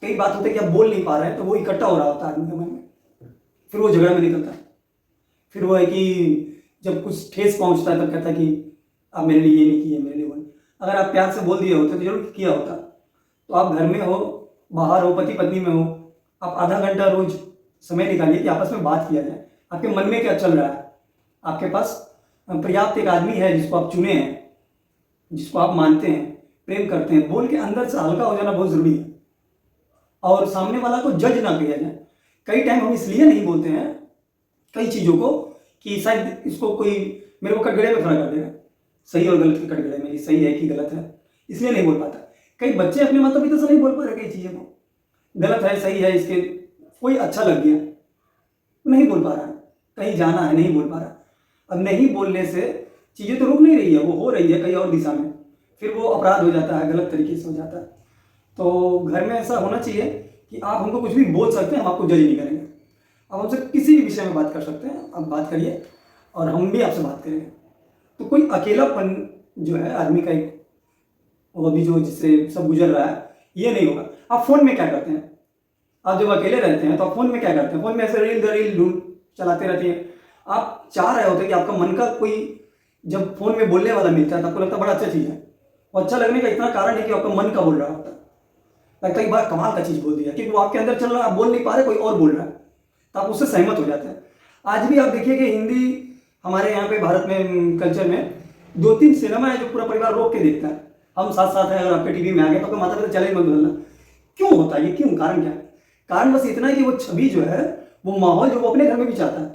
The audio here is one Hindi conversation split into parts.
कई बात होती है कि आप बोल नहीं पा रहे हैं, तो वो इकट्ठा हो रहा होता है आदमी के मन में, फिर वो झगड़ा में निकलता है। फिर वो है कि जब कुछ ठेस पहुंचता है तब कहता है कि आप मेरे लिए ये नहीं किए, मेरे लिए वो नहीं। अगर आप प्यार से बोल दिए होते तो जरूर किया होता। तो आप घर में हो, बाहर हो, पति पत्नी में हो, आप आधा घंटा रोज समय निकालिए कि आपस में बात किया जाए। आपके मन में क्या चल रहा है, आपके पास पर्याप्त एक आदमी है जिसको आप चुने हैं, जिसको आप मानते हैं, प्रेम करते हैं, बोल के अंदर से हल्का हो जाना बहुत जरूरी है। और सामने वाला को जज ना किया जाए। कई टाइम हम इसलिए नहीं बोलते हैं कई चीज़ों को कि शायद इसको कोई मेरे को कटघरे में खड़ा कर देगा, सही और गलत के कटघरे में, सही है कि गलत है, इसलिए नहीं बोल पाता। कई बच्चे अपने माता पिता से नहीं बोल पा रहे कई चीज़ों को, गलत है सही है, इसके कोई अच्छा लग गया, नहीं बोल पा रहा है, कहीं जाना है नहीं बोल पा रहा। अब नहीं बोलने से चीज़ें तो रुक नहीं रही है, वो हो रही है कहीं और दिशा में, फिर वो अपराध हो जाता है, गलत तरीके से हो जाता है। तो घर में ऐसा होना चाहिए कि आप हमको कुछ भी बोल सकते हैं, हम आपको जज नहीं करेंगे। आप हमसे किसी भी विषय में बात कर सकते हैं, आप बात करिए और हम भी आपसे बात करेंगे। तो कोई अकेलापन जो है आदमी का एक, वो अभी जो जिससे सब गुजर रहा है, ये नहीं होगा। आप फ़ोन में क्या करते हैं, आप जब अकेले रहते हैं तो आप फ़ोन में क्या करते हैं, फ़ोन में ऐसे रील ढूंढ चलाते रहते हैं। आप चाह रहे होते हैं कि आपका मन का कोई जब फ़ोन में बोलने वाला मिलता है तो आपको लगता है बड़ा अच्छा चीज़ है। और अच्छा लगने का इतना कारण है कि आपका मन का बोल रहा होता है, लगता है कि बड़ा कमाल का चीज़ बोल दिया, क्योंकि वो आपके अंदर चल रहा है, आप बोल नहीं पा रहे, कोई और बोल रहा है, तो आप उससे सहमत हो जाते हैं। आज भी आप देखिए कि हिंदी हमारे यहाँ पे भारत में कल्चर में 2-3 सिनेमा है जो पूरा परिवार रोक के देखता है। हम साथ साथ हैं, अगर आपके टीवी में आ गए तो आपका माता पिता चले मत बदलना। क्यों होता है ये, क्यों, कारण क्या है? कारण बस इतना है कि वो छवि जो है, वो माहौल जो वो अपने घर में भी चाहता है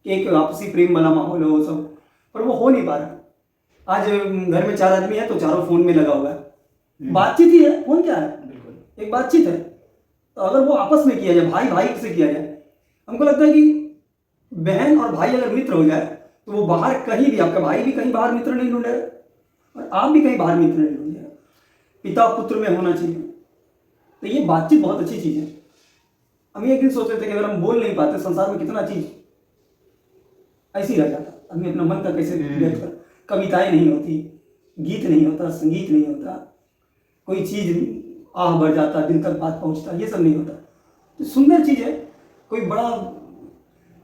कि एक आपसी प्रेम वाला माहौल हो सब, पर वो हो नहीं पा रहा। आज घर में 4 आदमी है तो चारों फोन में लगा हुआ है, बातचीत ही है, फोन क्या है, बिल्कुल एक बातचीत है। तो अगर वो आपस में किया जाए, भाई भाई से किया जाए, हमको लगता है कि बहन और भाई अगर मित्र हो जाए तो वो बाहर कहीं भी, आपका भाई भी कहीं बाहर मित्र नहीं ढूंढेगा और आप भी कहीं बाहर मित्र नहीं ढूंढेगा। पिता पुत्र में होना चाहिए। तो ये बातचीत बहुत अच्छी चीज़ है। हम एक दिन सोचते थे कि अगर हम बोल नहीं पाते संसार में कितना चीज़ ऐसी रह जाता, आदमी अपना मन का कैसे व्यक्त कर। कविताएं नहीं होती, गीत नहीं होता, संगीत नहीं होता, कोई चीज़ आह बढ़ जाता, दिल तक बात पहुंचता, ये सब नहीं होता। तो सुंदर चीज़ है। कोई बड़ा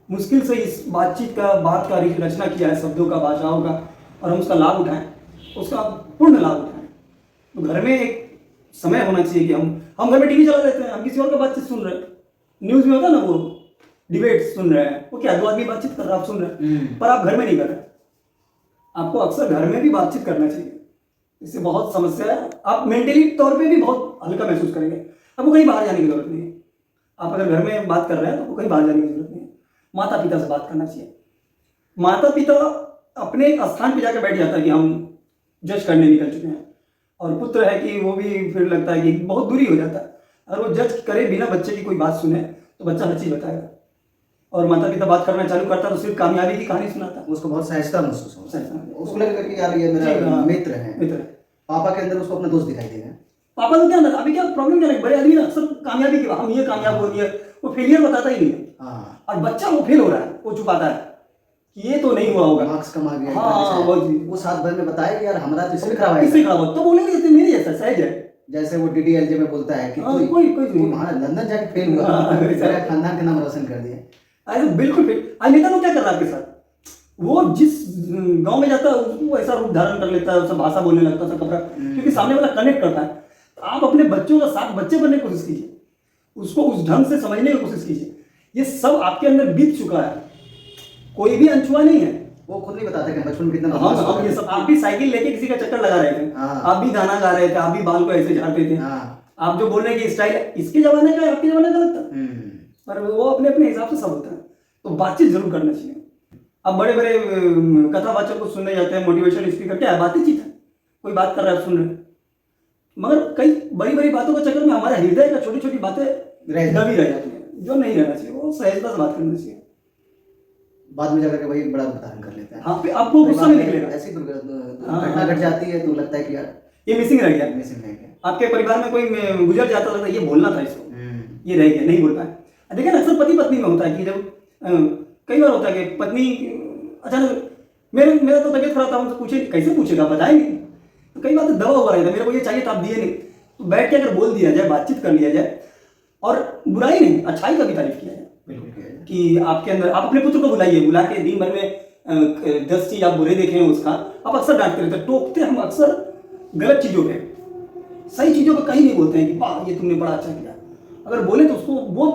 मुश्किल से इस बातचीत का, बात का रचना किया है, शब्दों का, भाषाओं का, और हम उसका लाभ उठाएं, उसका पूर्ण लाभ उठाएं। तो घर में एक समय होना चाहिए कि हम घर में टीवी चला लेते हैं, हम किसी और का बातचीत सुन रहे हैं। न्यूज़ में होता है ना, वो डिबेट सुन रहे हैं, वो क्या 2 आदमी बातचीत कर रहे हैं, आप सुन रहे हैं, पर आप घर में नहीं कर रहे। आपको अक्सर घर में भी बातचीत करना चाहिए, इससे बहुत समस्या है, आप मेंटली तौर पे भी बहुत हल्का महसूस करेंगे। आपको कहीं बाहर जाने की जरूरत नहीं है। आप अगर घर में बात कर रहे हैं तो आपको कहीं बाहर जाने की जरूरत नहीं है। माता पिता से बात करना चाहिए। माता पिता अपने एक स्थान पे जाकर बैठ जाता है कि हम जज करने निकल चुके हैं, और पुत्र है कि वो भी फिर लगता है कि बहुत दूरी हो जाता है। अगर वो जज करे बिना बच्चे की कोई बात सुने तो बच्चा हर चीज़ बताएगा, और माता पिता बात करना चालू करता तो सिर्फ कामयाबी की कहानी सुनाता, उसको बहुत सहजता महसूस होता है, उसको है लगेगा कि यार ये मेरा मित्र है। पापा के अंदर उसको अपना दोस्त दिखाई देगा। पापा तो क्या अंदर, अभी क्या प्रॉब्लम क्या है, बड़े आदमी ना अक्सर कामयाबी की हम ये कामयाब हो गया, वो फेलियर बताता ही नहीं है। और बच्चा वो फेल हो रहा है, वो छुपाता है कि ये तो नहीं हुआ होगा, मार्क्स कम आ गया। हाँ वो साथ भर में बताया कि यार हमारा तो इसमें खराब है, इससे खराब हो, तो बोलेंगे ये मेरी जैसा सहज है। जैसे वो DDLJ में बोलता है कि कोई वहाँ लंदन जाके फेल हुआ, मेरा खानदान का नाम रोशन कर दिया। अरे बिल्कुल फेल। आज नेता लोग क्या कर रहा है आपके साथ, वो जिस गांव में जाता है वो ऐसा रूप धारण कर लेता है, सब भाषा बोलने लगता है, सब कपड़ा, क्योंकि सामने वाला कनेक्ट करता है। तो आप अपने बच्चों का साथ बच्चे बनने की कोशिश कीजिए, उसको उस ढंग से समझने की कोशिश कीजिए। ये सब आपके अंदर बीत चुका है, कोई भी अनछुआ नहीं है। वो खुद नहीं बताते कि बचपन में कितना हाँ, ये सब आप भी साइकिल लेके किसी का चक्कर लगा रहे थे, आप भी गाना गा रहे थे, आप भी बाल को ऐसे झाड़ते थे, आप जो बोल रहे हैं कि स्टाइल इसके जमाने का है, आपके जमाने का लगता है, पर वो अपने अपने हिसाब से सब होता है। तो बातचीत जरूर करना चाहिए। अब बड़े बड़े कथावाचक को सुनने जाते हैं, मोटिवेशनल स्पीकर, क्या है, बातचीत है, कोई बात कर रहा है सुन रहे, मगर कई बड़ी बड़ी बातों के चक्कर में हमारे हृदय का छोटी छोटी बातें दबी रह जाती है, जो नहीं रहना चाहिए। वो सहजता से बात करना चाहिए। बाद में जाकर के वही बड़ा भुगतान कर लेते हैं। हाँ, आपको गुस्सा नहीं निकलेगा। ऐसी घटना घट जाती है तो लगता है कि यार ये मिसिंग रह गया, मिसिंग रह गया। आपके परिवार में कोई गुजर जाता था, ये बोलना था इसको, ये रह गया, नहीं बोल पाए। देखिए ना, अक्सर पति पत्नी में होता है कि जब कई बार होता है कि पत्नी अचानक, मेरा तो तबियत खराब था, हमसे पूछे, कैसे पूछेगा, बताए नहीं, तो कई बार तो दबा हुआ रहता है, मेरे को ये चाहिए था आप दिए नहीं, तो बैठ के अगर बोल दिया जाए, बातचीत कर लिया जाए, और बुराई नहीं, अच्छाई का भी तारीफ किया जाए बिल्कुल किया जाए। कि आपके अंदर, आप अपने पुत्र को बुलाइए, बुला के दिन भर में 10 चीज आप बुरे देखे हैं उसका, आप अक्सर डांटते रहते, टोकते हम अक्सर गलत चीजों पे, सही चीजों पे कहीं नहीं बोलते हैं कि वाह ये तुमने बड़ा अच्छा किया। अगर बोले तो उसको वो,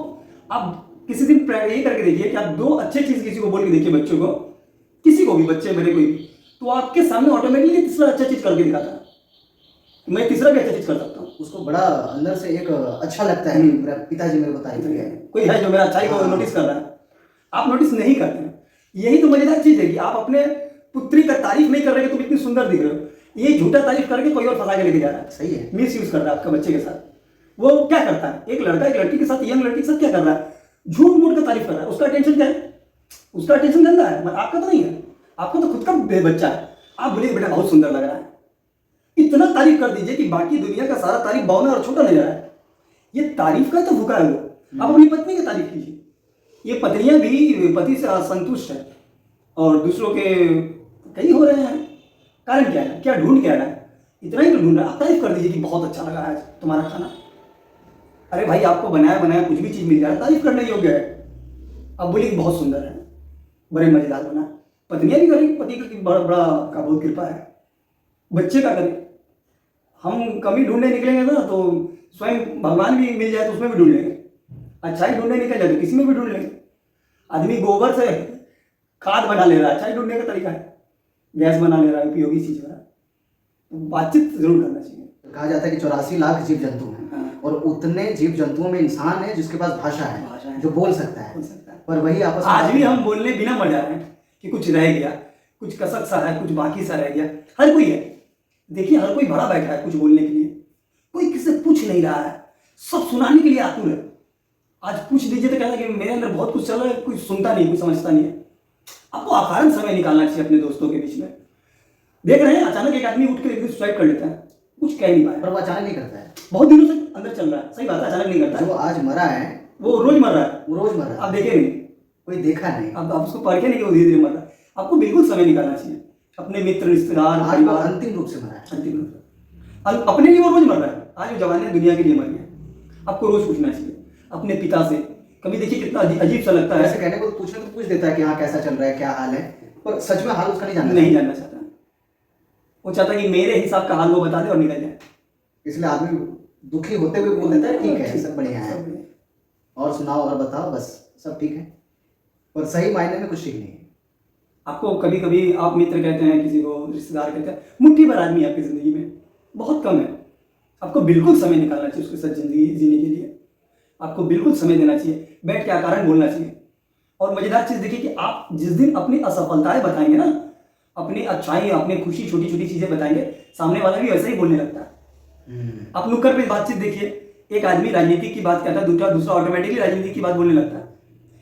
आप किसी दिन यही करके देखिए कि आप 2 अच्छे चीज किसी को बोल के देखिए, बच्चों को, किसी को भी, बच्चे मेरे कोई भी, तो आपके सामने ऑटोमेटिकली तीसरा अच्छा चीज करके दिखाता है, मैं तीसरा भी अच्छा चीज कर सकता हूँ। उसको बड़ा अंदर से एक अच्छा लगता है कि मेरा पिताजी मेरे को तारीफ किया है। कोई है जो मेरा अच्छाई को नोटिस कर रहा है, आप नोटिस नहीं करते हैं। यही तो मजेदार चीज है कि आप अपने पुत्री का तारीफ नहीं कर रहे कि तुम इतनी सुंदर दिख रहे हो, ये झूठा तारीफ करके कोई और फंसा के लेके जा रहा है। सही है, मिस यूज कर रहा है आपका बच्चे के साथ। वो क्या करता है, एक लड़का एक लड़की के साथ, यंग लड़की के साथ क्या कर रहा है, झूठ मूठ का तारीफ कर रहा है। उसका अटेंशन क्या है, उसका अटेंशन गंदा है, आपका तो नहीं है, आपको तो खुद का बच्चा है। आप बोलिए बेटा बहुत सुंदर लग रहा है, इतना तारीफ कर दीजिए कि बाकी दुनिया का सारा तारीफ बौना और छोटा नजर आए। ये तारीफ का तो भूखा है वो। आप अपनी पत्नी की तारीफ कीजिए। ये पत्नियां भी पति से असंतुष्ट है और दूसरों के कई हो रहे हैं, कारण क्या है, क्या ढूंढ क्या रहा है, इतना ही तो ढूंढ रहा है। आप तारीफ कर दीजिए कि बहुत अच्छा लगा आज तुम्हारा खाना। अरे भाई आपको बनाया बनाया कुछ भी चीज मिल जाए तारीफ करने योग्य है। अब बोलिए कि बहुत सुंदर है, बड़े मजेदार बना। पत्नियां भी करेंगी, पति का बड़ा बड़ा का बहुत कृपा है, बच्चे का करें। हम कमी ढूंढने निकलेंगे ना तो स्वयं भगवान भी मिल जाए तो उसमें भी ढूंढ लेंगे, अच्छाई ढूंढने निकल जाए तो किसी में भी ढूंढ लेंगे। आदमी गोबर से खाद बना ले रहा है, अच्छाई ढूंढने का तरीका है, गैस बना ले रहा है, उपयोगी चीज बना। तो बातचीत जरूर करना चाहिए। कहा जाता है कि 84 लाख जीव जंतु हैं और उतने जीव जंतुओं में इंसान है जिसके पास भाषा है, जो बोल सकता है। पर वही आपस में आज भी हम बोलने बिना मर जा रहे हैं कि कुछ रह गया, कुछ कसक सा है, कुछ बाकी सा रह गया। हर कोई है, देखिए हर कोई भरा बैठा है कुछ बोलने के लिए, कोई किसी से पूछ नहीं रहा है, सब सुनाने के लिए आतुर है। आज पूछ दीजिए तो कहता है कि मेरे अंदर बहुत कुछ चल रहा है, कुछ सुनता नहीं, कुछ समझता नहीं है। आपको अकारण समय निकालना चाहिए अपने दोस्तों के बीच में। देख रहे हैं अचानक एक आदमी उठ के एक दिन सुसाइड कर लेता है, कुछ कह नहीं पाया, पर वो अचानक नहीं करता है, बहुत दिनों से अंदर चल रहा है। सही बात है, अचानक नहीं करता है। जो आज मरा है वो रोज मर रहा है, वो रोज मर रहा है, आप देखे नहीं, कोई देखा नहीं। आप उसको परखे नहीं कि वो धीरे धीरे मर रहा है। आपको बिल्कुल समय निकालना चाहिए अपने मित्र रिश्तेदार आज वो परिवार, अंतिम रूप से मरा है। अंतिम रूप से अपने लिए वो रोज मर रहा है। आज वो जवान है, दुनिया के लिए मर गया। आपको रोज पूछना चाहिए अपने पिता से। कभी देखिए कितना अजीब सा लगता है, ऐसे कहने को पूछने तो पूछ देता है कि हाँ कैसा चल रहा है, क्या हाल है, पर सच में हाल उसका नहीं जानना नहीं जानना चाहता। वो चाहता है कि मेरे हिसाब का हाल वो बता दे और निकल जाए। इसलिए आदमी दुखी होते हुए बोल देता है ठीक है सब बढ़िया है, और सुनाओ और बताओ, बस सब ठीक है, पर सही मायने में कुछ ठीक नहीं है। आपको कभी कभी आप मित्र कहते हैं, किसी को रिश्तेदार कहते हैं, मुट्ठी भर आदमी आपकी जिंदगी में बहुत कम है। आपको बिल्कुल समय निकालना चाहिए उसके साथ जिंदगी जीने के लिए। आपको बिल्कुल समय देना चाहिए, बैठ के अकारण बोलना चाहिए। और मजेदार चीज देखिए कि आप जिस दिन अपनी असफलताएं बताएंगे ना, अपनी अच्छाई, अपनी खुशी, छोटी छोटी चीजें बताएंगे, सामने वाला भी वैसे ही बोलने लगता है। आप नुक्कड़ पे बातचीत देखिए, एक आदमी राजनीति की बात करता है, दूसरा ऑटोमेटिकली राजनीति की बात बोलने लगता है।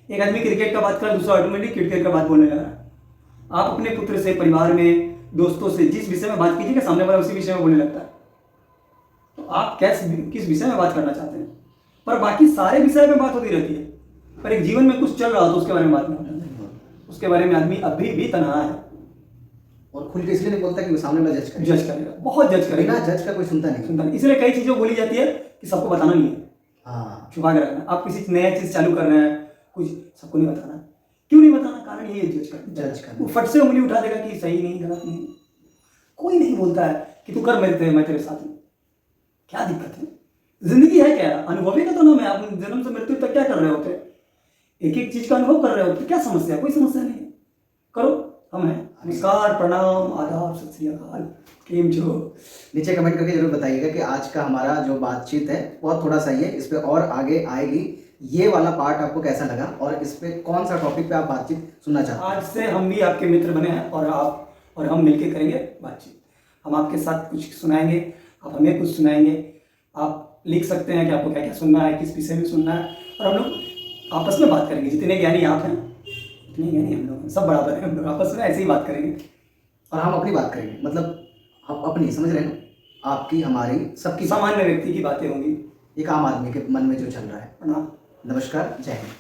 एक आदमी क्रिकेट का बात कर रहा है, दूसरा ऑटोमेटिक क्रिकेट का बात बोलने लग रहा है। आप अपने पुत्र से, परिवार में, दोस्तों से जिस विषय में बात कीजिएगा, सामने वाला उसी विषय में बोलने लगता है। तो आप किस विषय में बात करना चाहते हैं? पर बाकी सारे विषय में बात होती रहती है, पर एक जीवन में कुछ चल रहा हो तो उसके बारे में बात नहीं होती। उसके बारे में आदमी अभी भी तन्हा है और खुल के इसलिए नहीं बोलता कि वो सामने वाला जज करेगा, बहुत जज करेगा। बिना जज का कोई सुनता नहीं। इसलिए कई चीजें बोली जाती है कि सबको बताना नहीं है, हाँ, छुपा के रखना। आप किसी नया चीज चालू कर रहे हैं, कुछ सबको नहीं बताना। क्यों नहीं बताना? कारण यही है, जज करना। वो फट से उंगली उठा देगा कि सही नहीं, गलत नहीं। कोई नहीं बोलता है कि तू कर, मैं तेरे साथ हूं। क्या दिक्कत है? जिंदगी है क्या? अनुभवी का तो नाम है। आप जन्म से मृत्यु तक क्या कर रहे होते? एक एक चीज का अनुभव कर रहे होते। क्या समस्या? कोई समस्या नहीं है, करो। हम हैं। नमस्कार, प्रणाम, आदाब, सत श्री अकाल, केम छो। नीचे कमेंट करके जरूर बताइएगा कि आज का हमारा जो बातचीत है बहुत थोड़ा सा ही है, इस पे और आगे आएगी। ये वाला पार्ट आपको कैसा लगा और इस पे कौन सा टॉपिक पे आप बातचीत सुनना चाहते हैं? आज से हम भी आपके मित्र बने हैं और आप और हम मिलके करेंगे बातचीत। हम आपके साथ कुछ सुनाएंगे, आप हमें कुछ सुनाएंगे। आप लिख सकते हैं कि आपको क्या क्या सुनना है, किस विषय में सुनना है, और हम लोग आपस में बात करेंगे। जितने ज्ञानी आप हैं उतने ज्ञानी हम लोग हैं, सब बराबर हैं। हम लोग आपस में ऐसे ही बात करेंगे और हम अपनी बात करेंगे, मतलब हम अपनी, समझ रहे हैं ना, आपकी, हमारी, सबकी, सामान्य व्यक्ति की बातें होंगी, एक आम आदमी के मन में जो चल रहा है। प्रणाम, नमस्कार, जय हिंद।